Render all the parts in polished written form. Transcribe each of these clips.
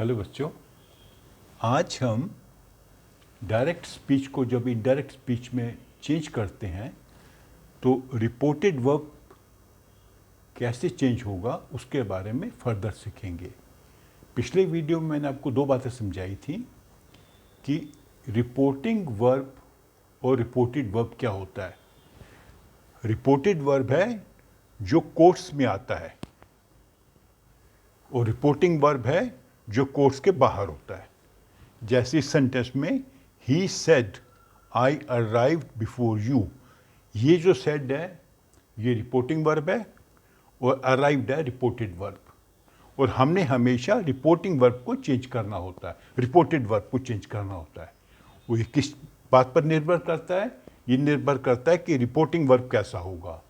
Hello बच्चों, आज हम डायरेक्ट स्पीच को जब इनडायरेक्ट स्पीच में चेंज करते हैं तो रिपोर्टेड वर्ब कैसे चेंज होगा उसके बारे में फर्दर सीखेंगे। पिछले वीडियो में मैंने आपको दो बातें समझाई थी कि रिपोर्टिंग वर्ब और रिपोर्टेड वर्ब क्या होता है। रिपोर्टेड वर्ब है जो कोट्स में आता है और रिपोर्टिंग वर्ब है जो कोट्स के बाहर होता है। जैसे इस सेंटेंस में ही said I arrived before you, ये जो सेड है ये रिपोर्टिंग वर्ब है और अराइव्ड है रिपोर्टेड वर्ब। और हमने हमेशा रिपोर्टिंग वर्ब को चेंज करना होता है, रिपोर्टेड वर्ब को चेंज करना होता है। वो ये किस बात पर निर्भर करता है? ये निर्भर करता है कि रिपोर्टिंग वर्ब कैसा होगा।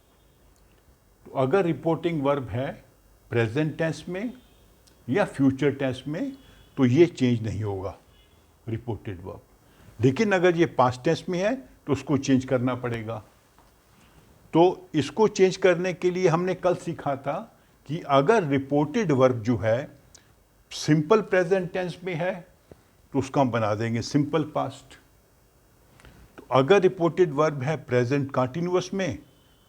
तो अगर रिपोर्टिंग वर्ब है प्रेजेंट टेंस में या फ्यूचर टेंस में तो ये चेंज नहीं होगा रिपोर्टेड वर्ब। लेकिन अगर ये पास्ट टेंस में है तो उसको चेंज करना पड़ेगा। तो इसको चेंज करने के लिए हमने कल सीखा था कि अगर रिपोर्टेड वर्ब जो है सिंपल प्रेजेंट टेंस में है तो उसका हम बना देंगे सिंपल पास्ट। तो अगर रिपोर्टेड वर्ब है प्रेजेंट कंटिन्यूअस में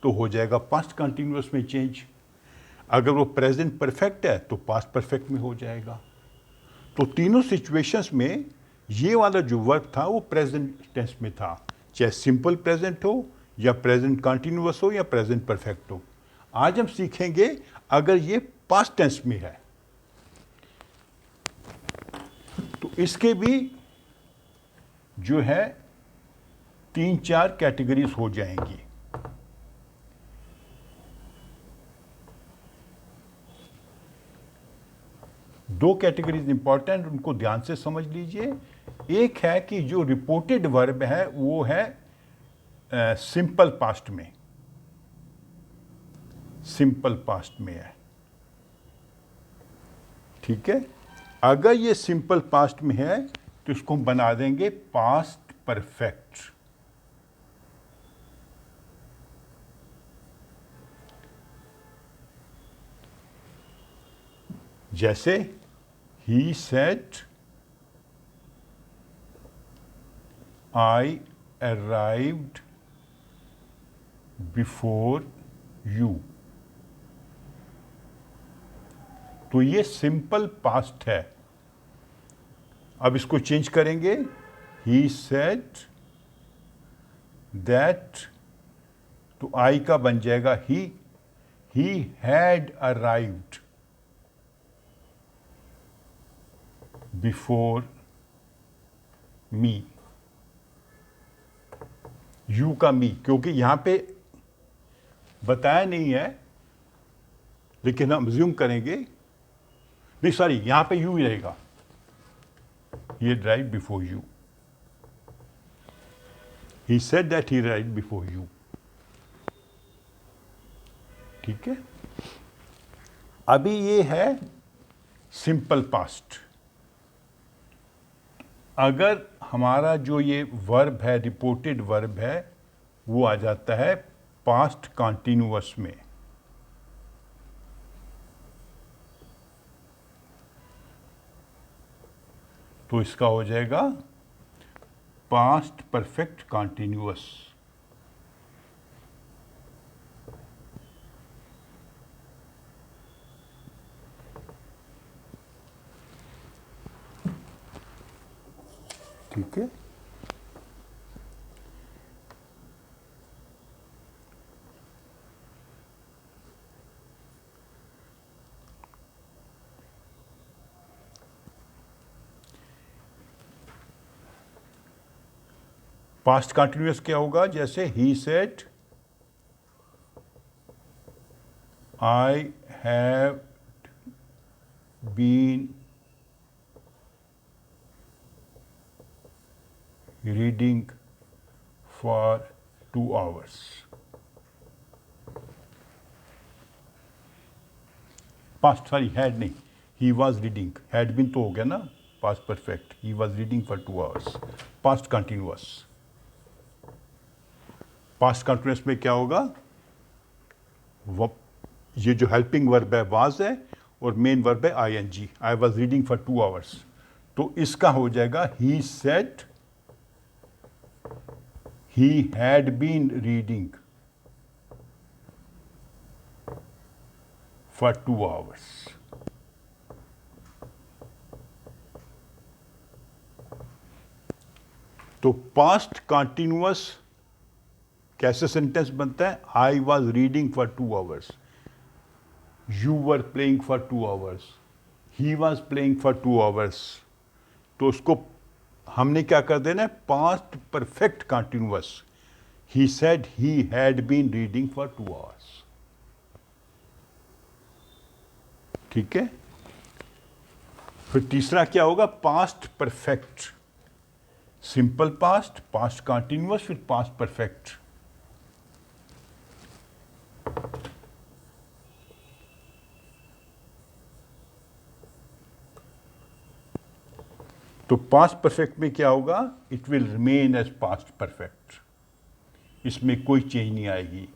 तो हो जाएगा पास्ट कंटिन्यूअस में चेंज। अगर वो प्रेजेंट परफेक्ट है तो पास्ट परफेक्ट में हो जाएगा। तो तीनों सिचुएशंस में ये वाला जो वर्ब था वो प्रेजेंट टेंस में था, चाहे सिंपल प्रेजेंट हो या प्रेजेंट कंटिन्यूअस हो या प्रेजेंट परफेक्ट हो। आज हम सीखेंगे अगर ये पास्ट टेंस में है तो इसके भी जो है 3-4 कैटेगरीज हो जाएंगी। दो कैटेगरीज इंपॉर्टेंट, उनको ध्यान से समझ लीजिए। एक है कि जो रिपोर्टेड वर्ब है वो है सिंपल पास्ट में, सिंपल पास्ट में है, ठीक है। अगर ये सिंपल पास्ट में है तो इसको हम बना देंगे पास्ट परफेक्ट। जैसे he said I arrived before you। तो ये सिंपल पास्ट है। अब इसको चेंज करेंगे, he said that, तो I का बन जाएगा he had arrived before me. You का मी, क्योंकि यहां पे बताया नहीं है लेकिन हम ज्यूम करेंगे, नहीं सॉरी यहां पे यू ही रहेगा, he write before you. He said that he write before you, ठीक है। अभी ये है सिंपल पास्ट। अगर हमारा जो ये वर्ब है रिपोर्टेड वर्ब है वो आ जाता है पास्ट कंटिन्यूअस में, तो इसका हो जाएगा पास्ट परफेक्ट कंटिन्यूअस। ठीक है। पास्ट कंटिन्यूअस क्या होगा? जैसे he said I have been reading for 2 hours। Past sorry had नहीं, he was reading, had been तो हो गया ना past perfect. He was reading for 2 hours, past continuous. Past continuous में क्या होगा? ये जो हेल्पिंग वर्ब है वाज है और मेन वर्ब है ING, I was reading for 2 hours. तो इसका हो जाएगा ही said he had been reading for 2 hours. तो पास्ट कंटिन्यूअस कैसे सेंटेंस बनता है? I was reading for 2 hours, you were playing for 2 hours, he was playing for 2 hours. तो उसको हमने क्या कर देना है? Past perfect continuous. He said he had been reading for 2 hours. ठीक है। फिर तीसरा क्या होगा? Past perfect, simple past, past continuous, फिर पास्ट परफेक्ट। तो पास्ट परफेक्ट में क्या होगा? It will remain as past perfect, इसमें कोई चेंज नहीं आएगी।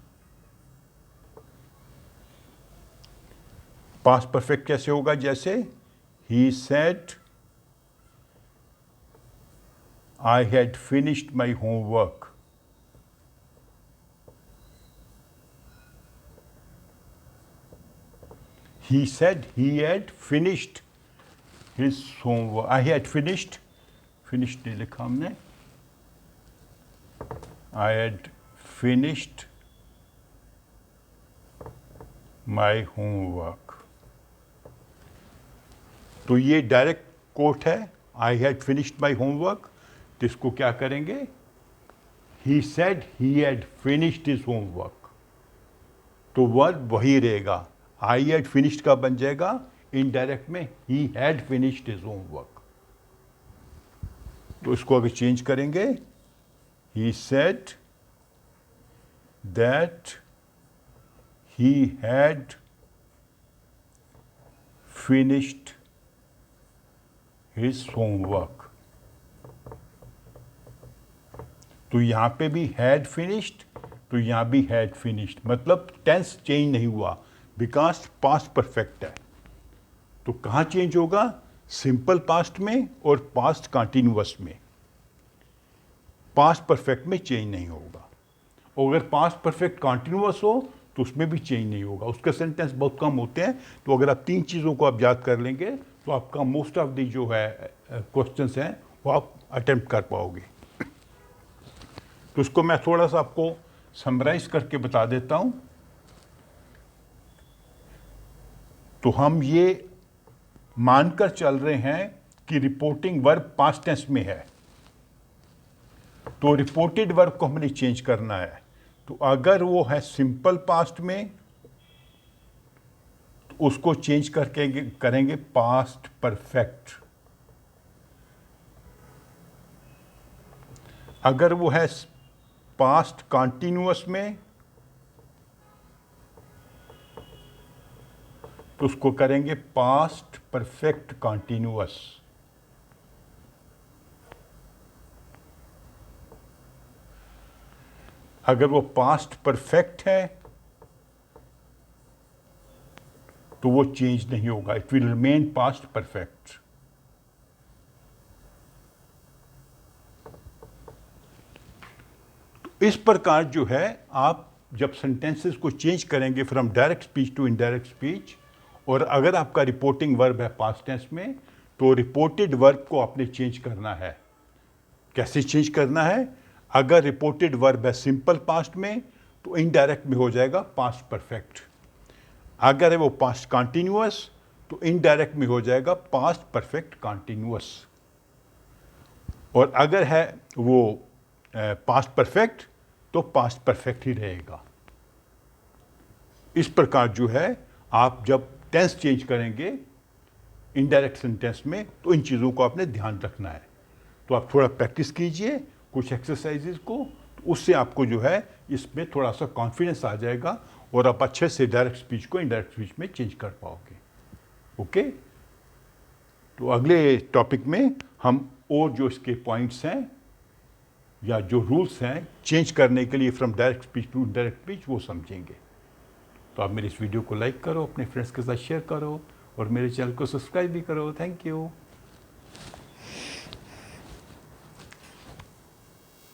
पास्ट परफेक्ट कैसे होगा? जैसे he said I had finished my homework, he said he had finished his homework. I had finished नहीं लिखा हमने, I had finished my homework। तो ये डायरेक्ट कोट है, I had finished my homework। तो इसको क्या करेंगे? He said he had finished his homework। तो वर्ब वही रहेगा। I had finished का बन जाएगा इनडायरेक्ट में he had finished his homework। तो इसको अगर चेंज करेंगे, he said that he had finished his homework। तो यहां पे भी had finished, तो यहां भी had finished, मतलब टेंस चेंज नहीं हुआ, बिकॉज पास्ट परफेक्ट है। तो कहाँ चेंज होगा? सिंपल पास्ट में और पास्ट कंटिन्यूअस में। पास्ट परफेक्ट में चेंज नहीं होगा। और अगर पास्ट परफेक्ट कंटिन्यूअस हो तो उसमें भी चेंज नहीं होगा, उसके सेंटेंस बहुत कम होते हैं। तो अगर आप 3 चीज़ों को आप याद कर लेंगे तो आपका मोस्ट ऑफ दी जो है क्वेश्चंस हैं वो आप अटेम्प्ट कर पाओगे। तो उसको मैं थोड़ा सा आपको समराइज करके बता देता हूँ। तो हम ये मानकर चल रहे हैं कि रिपोर्टिंग वर्ब पास्ट टेंस में है, तो रिपोर्टेड वर्ब को हमने चेंज करना है। तो अगर वो है सिंपल पास्ट में तो उसको चेंज करके करेंगे पास्ट परफेक्ट। अगर वो है पास्ट कंटिन्यूअस में तो उसको करेंगे पास्ट परफेक्ट कंटिन्यूअस। अगर वो पास्ट परफेक्ट है तो वो चेंज नहीं होगा, it will remain past perfect. इस प्रकार जो है आप जब सेंटेंसेस को चेंज करेंगे from direct speech to indirect speech, और अगर आपका रिपोर्टिंग वर्ब है पास्ट टेंस में तो रिपोर्टेड वर्ब को आपने चेंज करना है। कैसे चेंज करना है? अगर रिपोर्टेड वर्ब है सिंपल पास्ट में तो इनडायरेक्ट में हो जाएगा पास्ट परफेक्ट। अगर है वो पास्ट कंटिन्यूअस तो इनडायरेक्ट में हो जाएगा पास्ट परफेक्ट कंटिन्यूअस। और अगर है वो पास्ट परफेक्ट तो पास्ट परफेक्ट ही रहेगा। इस प्रकार जो है आप जब टेंस चेंज करेंगे इनडायरेक्ट सेंटेंस में तो इन चीज़ों को आपने ध्यान रखना है। तो आप थोड़ा प्रैक्टिस कीजिए कुछ एक्सरसाइजेज को, तो उससे आपको जो है इसमें थोड़ा सा कॉन्फिडेंस आ जाएगा और आप अच्छे से डायरेक्ट स्पीच को इनडायरेक्ट स्पीच में चेंज कर पाओगे। ओके, तो अगले टॉपिक में हम और जो इसके पॉइंट्स हैं या जो रूल्स हैं चेंज करने के लिए from direct speech to indirect speech वो समझेंगे। तो आप मेरी इस वीडियो को लाइक करो, अपने फ्रेंड्स के साथ शेयर करो और मेरे चैनल को सब्सक्राइब भी करो। Thank you.